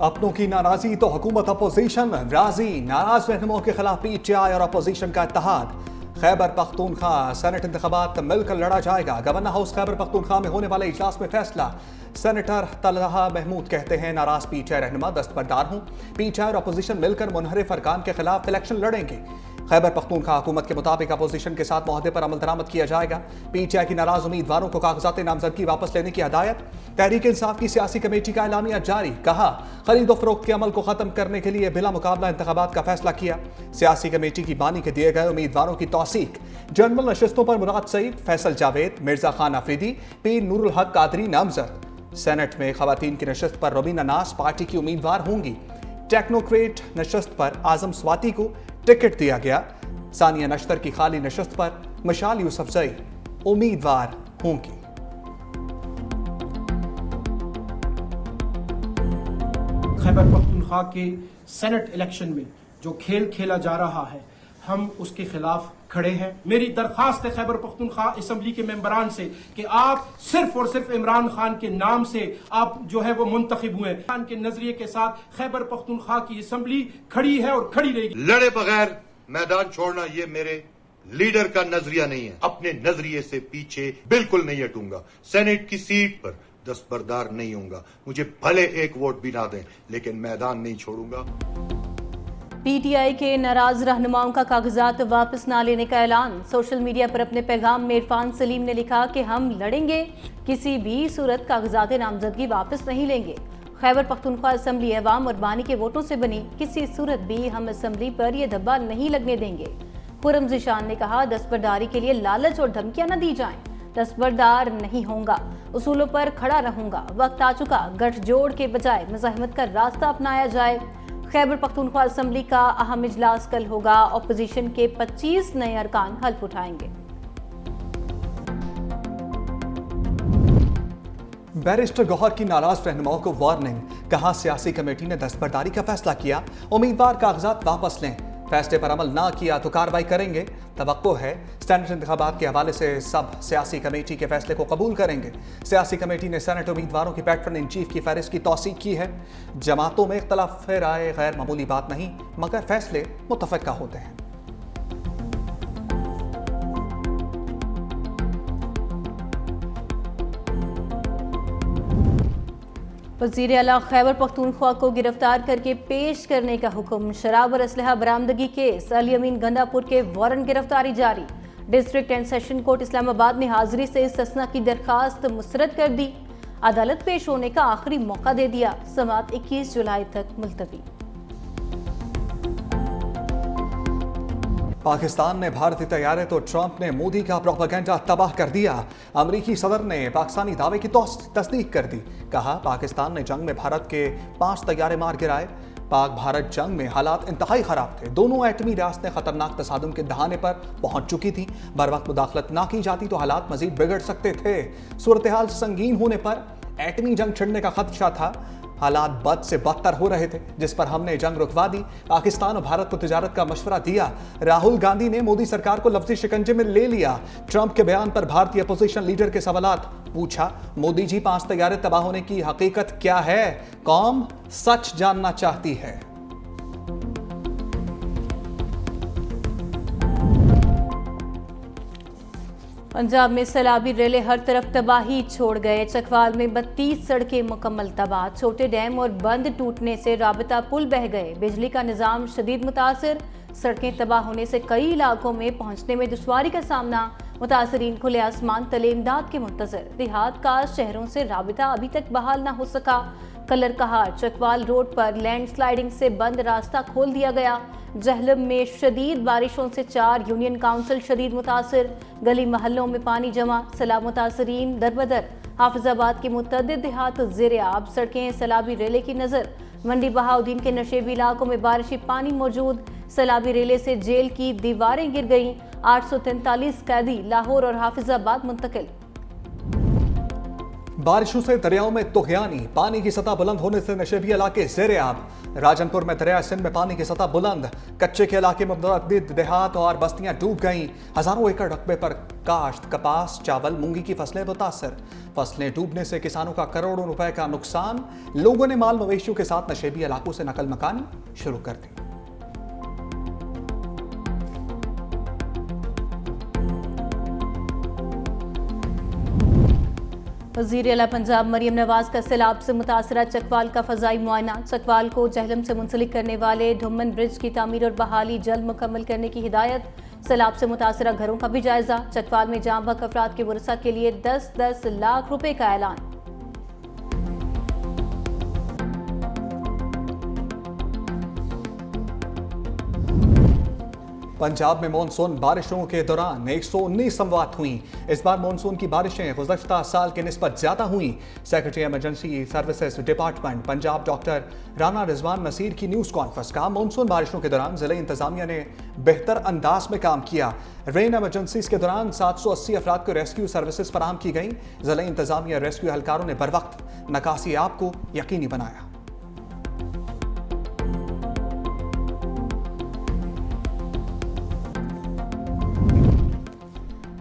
अपनों की नाराजगी तो हुकूमत अपोजिशन राजी, नाराज रहनुमाओं के खिलाफ पीटीआई और अपोजिशन का इत्तेहाद। खैबर पख्तूनख्वा सेनेट इंतखाबात मिलकर लड़ा जाएगा। गवर्नर हाउस खैबर पख्तूनख्वा में होने वाले इजलास में फैसला। सेनेटर तलहा महमूद कहते हैं नाराज पीटीआई रहनुमा दस्तबरदार हूं, पीटीआई और अपोजिशन मिलकर मुनहरिफ अरकान के खिलाफ इलेक्शन लड़ेंगे। खैबर पख्तूनख्वा हुकूमत के मुताबिक अपोजिशन के साथ मुआहदे पर अमल दरामद किया जाएगा। पीटीआई की नाराज उम्मीदवारों को कागजात नामजदगी वापस लेने की हदायत। तहरीक इंसाफ की सियासी कमेटी का एलामिया जारी, कहा खरीदो फरोख्त के अमल को खत्म करने के लिए बिला मुकाबला इंतखाबात का फैसला किया। सियासी कमेटी की बानी के दिए गए उम्मीदवारों की तौसीक। जनरल नशिस्तों पर मुराद सईद, फैसल जावेद, मिर्जा खान अफरीदी, पीर नूरुल हक कादरी नामजद। सेनेट में खवातीन की नशिस्त पर रबीना नाज पार्टी की उम्मीदवार होंगी। टेक्नोक्रेट नशिस्त पर आजम स्वाति को टिकट दिया गया। सानिया नश्तर की खाली नशिस्त पर मशाल यूसुफजई उम्मीदवार होंगी। खैबर पख्तूनख्वा के सेनेट इलेक्शन में जो खेल खेला जा रहा है, हम उसके खिलाफ खड़े हैं। मेरी दरखास्त है खैबर पख्तूनख्वा असम्बली के मेंबरान से कि आप सिर्फ और सिर्फ इमरान खान के नाम से आप जो है वो मुंतखब हुए। खान के नजरिए के साथ खैबर पख्तूनख्वा की असम्बली खड़ी है और खड़ी रहेगी। लड़े बगैर मैदान छोड़ना ये मेरे लीडर का नजरिया नहीं है। अपने नजरिए से पीछे बिल्कुल नहीं हटूंगा। सेनेट की सीट पर दस्तबरदार नहीं होऊंगा। मुझे भले एक वोट भी ना दें, लेकिन मैदान नहीं छोड़ूंगा। पीटीआई के नाराज रहनुमाओं का कागजात वापस ना लेने का ऐलान। सोशल मीडिया पर अपने पैगाम में इरफान सलीम ने लिखा कि हम लड़ेंगे, किसी भी सूरत कागजात नामजदगी वापस नहीं लेंगे। खैबर पख्तूनख्वा असम्बली अवाम और बानी के वोटों से बनी, किसी सूरत भी हम असम्बली पर यह धब्बा नहीं लगने देंगे। खुर्रम ज़िशान ने कहा दस्तबरदारी के लिए लालच और धमकियां न दी जाएं। दस्तबरदार नहीं होऊंगा, उसूलों पर खड़ा रहूंगा। वक्त आ चुका, गठजोड़ के बजाय मुज़ाहिमत का रास्ता अपनाया जाए। खैबर पख्तूनख्वा असम्बली का अहम इजलास कल होगा। अपोजिशन के 25 नए अरकान हल्फ उठाएंगे। बैरिस्टर गौहर की नाराज रहनुमाओं को वार्निंग, कहा सियासी कमेटी ने दस्तबरदारी का फैसला किया, उम्मीदवार कागजात वापस लें, फैसले पर अमल ना किया तो कार्रवाई करेंगे। तवक्को है सेनेट इंतखाबात के हवाले से सब सियासी कमेटी के फैसले को कबूल करेंगे। सियासी कमेटी ने सेनेट उम्मीदवारों की पैटर्न इन चीफ की फहरिस्त की तौसीक की है। जमातों में इख्तलाफ राय गैर मामूली बात नहीं, मगर फैसले मुतफ़क्का होते हैं। वज़ीर आला खैबर पख्तूनख्वा को गिरफ्तार करके पेश करने का हुक्म। शराब और असलहा बरामदगी केस अली अमीन गंदापुर के वारंट गिरफ्तारी जारी। District and session court Islamabad ने हाजिरी से इस्तिस्ना की दरखास्त मुस्तरद कर दी। अदालत पेश होने का आखिरी मौका दे दिया। समाअत 21 जुलाई तक मुलतवी। पाकिस्तान में भारतीय तैयारे तो ट्रंप ने मोदी का प्रोपेगेंडा तबाह कर दिया। अमरीकी सदर ने पाकिस्तानी दावे की तस्दीक कर दी। कहा पाकिस्तान ने जंग में भारत के 5 तैयारे मार गिराए। पाक भारत जंग में हालात इंतहाई खराब थे। दोनों एटमी रियासतें खतरनाक तसादुम के दहाने पर पहुंच चुकी थी। बर वक्त मुदाखलत ना की जाती तो हालात मजीद बिगड़ सकते थे। सूरत हाल संगीन होने पर एटमी जंग छिड़ने का खदशा था। हालात बद से बदतर हो रहे थे, जिस पर हमने जंग रुकवा दी। पाकिस्तान और भारत को तिजारत का मशवरा दिया। राहुल गांधी ने मोदी सरकार को लफ्जी शिकंजे में ले लिया। ट्रंप के बयान पर भारतीय अपोजिशन लीडर के सवालात। पूछा मोदी जी 5 तैयारे तबाह होने की हकीकत क्या है? कौम सच जानना चाहती है। पंजाब में सैलाबी रेले हर तरफ तबाही छोड़ गए। चकवाल में 32 सड़कें मुकम्मल तबाह। छोटे डैम और बंद टूटने से राबता पुल बह गए। बिजली का निज़ाम शदीद मुतासर। सड़कें तबाह होने से कई इलाकों में पहुंचने में दुश्वारी का सामना। मुतासरीन खुले आसमान तले इमदाद के मुंतजर। देहात का शहरों से राबता अभी तक बहाल न हो सका। कलर कहार चकवाल रोड पर लैंडस्लाइडिंग से बंद रास्ता खोल दिया गया। जहलम में शदीद बारिशों से 4 यूनियन काउंसिल शदीद मुतासर। गली महलों में पानी जमा। सैलाब मुतासरीन दरबदर। हाफिजाबाद के मुतअद्दिद देहात ज़ेरे आब। सड़कें सैलाबी रेले की नज़र। मंडी बहाउद्दीन के नशेबी इलाकों में बारिशी पानी मौजूद। सैलाबी रेले से जेल की दीवारें गिर गईं। 843 कैदी लाहौर और हाफिजाबाद मुंतकिल। बारिशों से दरियाओं में तुगयानी, पानी की सतह बुलंद होने से नशेबी इलाके ज़ेरे आब। राजनपुर में दरिया सिंध में पानी की सतह बुलंद, कच्चे के इलाके में मुतअद्दिद देहात और बस्तियां डूब गईं। हजारों एकड़ रकबे पर काश्त, कपास, चावल, मूंगी की फसलें मुतासर। फसलें डूबने से किसानों का करोड़ों रुपए का नुकसान। लोगों ने माल मवेशियों के साथ नशेबी इलाकों से नकल मकानी शुरू कर दी। वज़ीर आला पंजाब मरियम नवाज का सैलाब से मुतासरा चकवाल का फजाई मुआयना। चकवाल को जहलम से मुंसलिक करने वाले ढुम्मन ब्रिज की तामीर और बहाली जल्द मुकम्मल करने की हिदायत। सैलाब से मुतासरा घरों का भी जायजा। चकवाल में जाम बहक अफराद के वरसा के लिए 10-10 लाख रुपए का ऐलान। पंजाब में मानसून बारिशों के दौरान 119 समवात हुई। इस बार मानसून की बारिशें गुज़श्ता साल के निस्बत ज़्यादा हुई। Secretary emergency services department Punjab doctor Rana Rizwan Naseer की न्यूज़ कॉन्फ्रेंस का मानसून बारिशों के दौरान ज़िले इंतजामिया ने बेहतर अंदाज में काम किया। रेन एमरजेंसीज के दौरान 780 अफराद को रेस्क्यू सर्विसेज फराहम की गई। ज़िले इंतजामिया रेस्क्यू एहलकारों ने बर वक्त नकासी आप को यकीनी बनाया।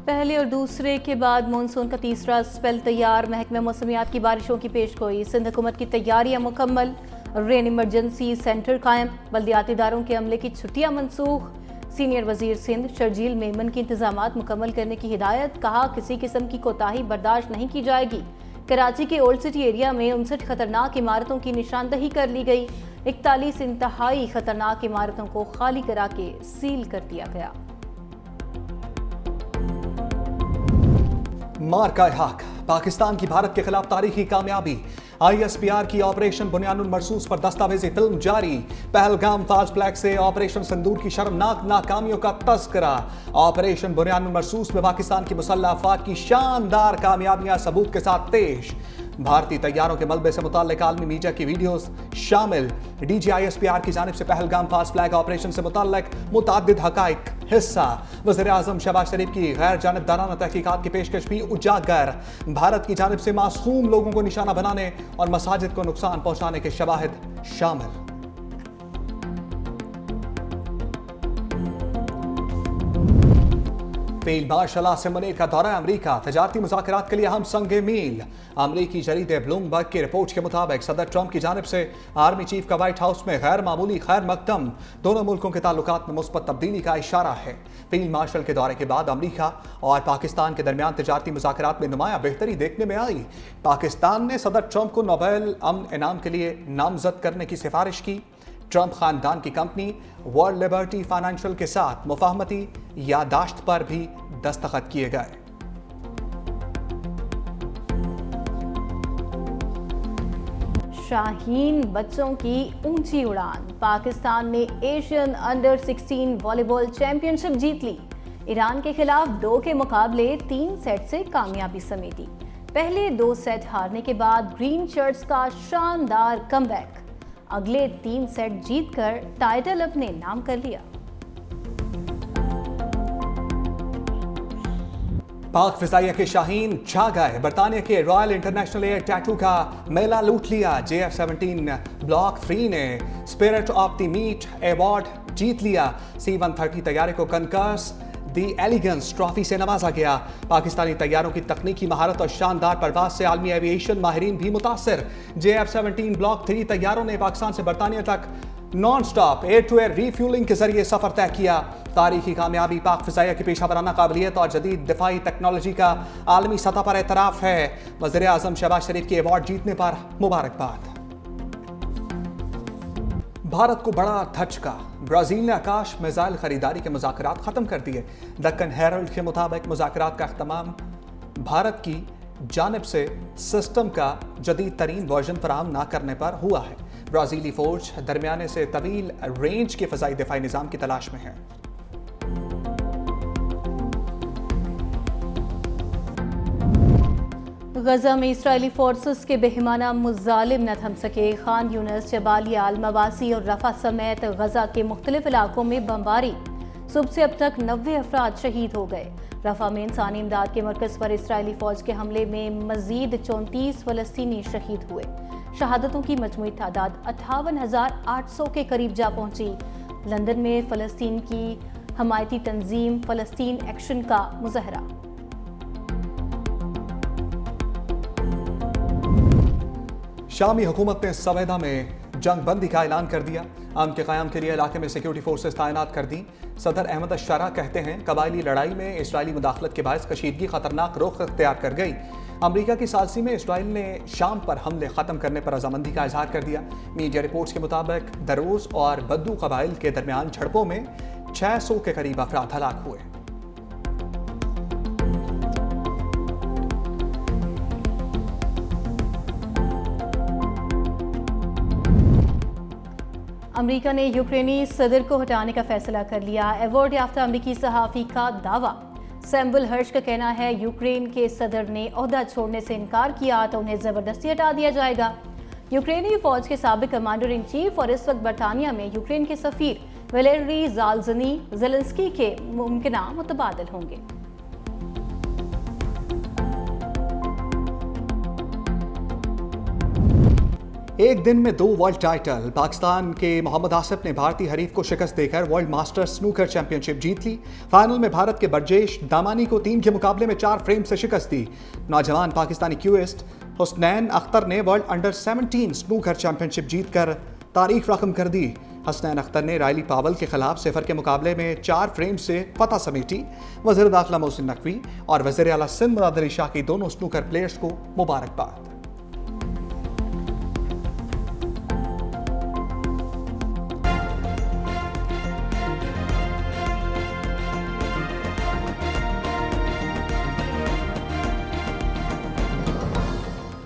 पहले और दूसरे के बाद मानसून का तीसरा स्पेल तैयार। महकमा मौसमियात की बारिशों की पेशगोई। सिंध हुकूमत की तैयारियां मुकम्मल। रेन इमरजेंसी सेंटर कायम। बल्दियाती इदारों के अमले की छुट्टियां मनसूख। सीनियर वजीर सिंध शर्जील मेमन की इंतजामात मुकम्मल करने की हिदायत। कहा किसी किस्म की कोताही बर्दाश्त नहीं की जाएगी। कराची के ओल्ड सिटी एरिया में 59 खतरनाक इमारतों की निशानदही कर ली गई। 41 इंतहाई खतरनाक इमारतों को खाली करा के सील कर दिया गया। मार्का हक, पाकिस्तान की भारत के खिलाफ तारीखी कामयाबी। ISPR की ऑपरेशन बुनियानुल मरसूस पर दस्तावेजी फिल्म जारी। पहलगाम फास्ट फ्लैग से ऑपरेशन सिंदूर की शर्मनाक नाकामियों का तस्करा। ऑपरेशन बुनियानुल मरसूस में पाकिस्तान की मुसल्लह अफवाज की शानदार कामयाबियां सबूत के साथ पेश। भारतीय तैयारों के मलबे से मुताल्लिक आलमी मीडिया की वीडियोस शामिल। DGISPR की जानिब से पहलगाम फास्ट फ्लैग ऑपरेशन से मुताल्लिक मुताद्दिद हकाइक हिस्सा। वज़ीर आज़म शहबाज शरीफ की गैर जानिबदाराना तहकीकात की पेशकश भी उजागर। भारत की जानिब से मासूम लोगों को निशाना बनाने और मसाजिद को नुकसान पहुंचाने के शवाहिद शामिल। फील्ड मार्शल आसिम मुनीर का दौरा अमरीका। तजारती मुज़ाकरात के लिए हम संगे मील। अमरीकी जरीदे ब्लूमबर्ग की रिपोर्ट के मुताबिक सदर ट्रंप की जानिब से आर्मी चीफ का व्हाइट हाउस में गैर मामूली खैर मकदम। दोनों मुल्कों के ताल्लुकात में मुस्बत तब्दीली का इशारा है। फील्ड मार्शल के दौरे के बाद अमरीका और पाकिस्तान के दरमियान तजारती मुज़ाकरात में नुमायां बेहतरी देखने में आई। पाकिस्तान ने सदर ट्रंप को नोबेल अमन इनाम के लिए नामजद करने की सिफारिश की। ट्रंप खानदान की कंपनी वर्ल्ड लिबर्टी फाइनेंशियल के साथ मुफाहमती यादाश्त पर भी दस्तखत किए गए। शाहीन बच्चों की ऊंची उड़ान। पाकिस्तान ने एशियन अंडर 16 वॉलीबॉल चैंपियनशिप जीत ली। ईरान के खिलाफ 2 के मुकाबले 3 सेट से कामयाबी समेटी। पहले 2 सेट हारने के बाद ग्रीन शर्ट्स का शानदार कमबैक। अगले 3 सेट जीतकर टाइटल अपने नाम कर लिया। पाक फिजाइया के शाहीन छा गए। बरतानिया के रॉयल इंटरनेशनल एयर टैटू का मेला लूट लिया। JF-17 ब्लॉक 3 ने spirit of the meet award जीत लिया। C-130 तैयारे को कनकर्स दी एलिगेंस ट्रॉफी से नवाजा गया। पाकिस्तानी तैयारों की तकनीकी महारत और शानदार परवाज से आलमी एविएशन माहिरीन भी मुतासर। JF-17 ब्लॉक 3 तैयारों ने पाकिस्तान से बरतानिया तक non stop air to air refuelling के जरिए सफर तय किया। तारीखी कामयाबी पाक फिजाइया की पेशा वराना काबिलियत और जदीद दिफाई टेक्नोलॉजी का आलमी सतह पर एतराफ है। वज़ीर आज़म शहबाज शरीफ के अवार्ड जीतने पर मुबारकबाद। भारत को बड़ा धचका। ब्राजील ने आकाश मिसाइल खरीदारी के मुज़ाकरात खत्म कर दिए। दक्कन हेरल्ड के मुताबिक मुज़ाकरात का अख्तमाम भारत की जानिब से सिस्टम का जदीद तरीन वर्जन फराहम ना करने पर हुआ है। ब्राज़ीली फौज दरमियाने से तवील रेंज के फ़ज़ाई दिफाई निज़ाम की तलाश में है। गजा में इसराइली फोर्सेस के बेहिमाना मुजालिम न थम सके। खान यूनिस, जबालिया, अल मवासी और रफा समेत गजा के मुख्तलिफ इलाकों में बमबारी। सुबह से अब तक 90 अफराद शहीद हो गए। रफा में इंसानी इमदाद के मरकज पर इसराइली फौज के हमले में मजीद 34 फलस्तीनी शहीद हुए। शहादतों की मजमूई तादाद 58,800 के करीब जा पहुंची। लंदन में फलस्तीन की हमायती तंजीम फलस्तीन एक्शन का मुजाहरा। शामी हुकूमत ने सवेदा में जंग बंदी का ऐलान कर दिया। अमन के क़याम के लिए इलाके में सिक्योरिटी फोर्सेस तैनात कर दी। सदर अहमद अश-शारा कहते हैं कबायली लड़ाई में इसराइली मुदाखलत के बायस कशीदगी खतरनाक रुख अख्तियार कर गई। अमरीका की सालसी में इसराइल ने शाम पर हमले खत्म करने पर रजामंदी का इजहार कर दिया। मीडिया रिपोर्ट्स के मुताबिक दरोज और बद्दू कबाइल के दरमियान झड़पों में 600 के करीब अफराद हलाक हुए। अमेरिका ने यूक्रेनी सदर को हटाने का फैसला कर लिया। अवार्ड याफ्ता अमेरिकी सहाफ़ी का दावा। सैमुअल हर्श का कहना है यूक्रेन के सदर ने ओहदा छोड़ने से इनकार किया तो उन्हें ज़बरदस्ती हटा दिया जाएगा। यूक्रेनी फौज के साबिक कमांडर इन चीफ और इस वक्त बरतानिया में यूक्रेन के सफीर वलेरी ज़ाल्ज़नी ज़ेलेंस्की के मुमकिना मुतबादिल होंगे। एक दिन में 2 वर्ल्ड टाइटल। पाकिस्तान के मोहम्मद आसिफ ने भारतीय हरीफ को शिकस्त देकर वर्ल्ड मास्टर्स स्नूकर चैंपियनशिप जीत ली। फाइनल में भारत के बरजेश दामानी को 3 के मुकाबले में 4 फ्रेम से शिकस्त दी। नौजवान पाकिस्तानी क्यूइस्ट हुसनैन अख्तर ने वर्ल्ड अंडर 17 स्नूकर चैंपियनशिप जीतकर तारीख रकम कर दी। हसनैन अख्तर ने रायली पावल के खिलाफ 0 के मुकाबले में 4 फ्रेम से फतह समेटी। वज़ीर दाखिला मोहसिन नकवी और वज़ीर आला सिंध मुराद अली शाह की दोनों स्नूकर प्लेयर्स को मुबारकबाद।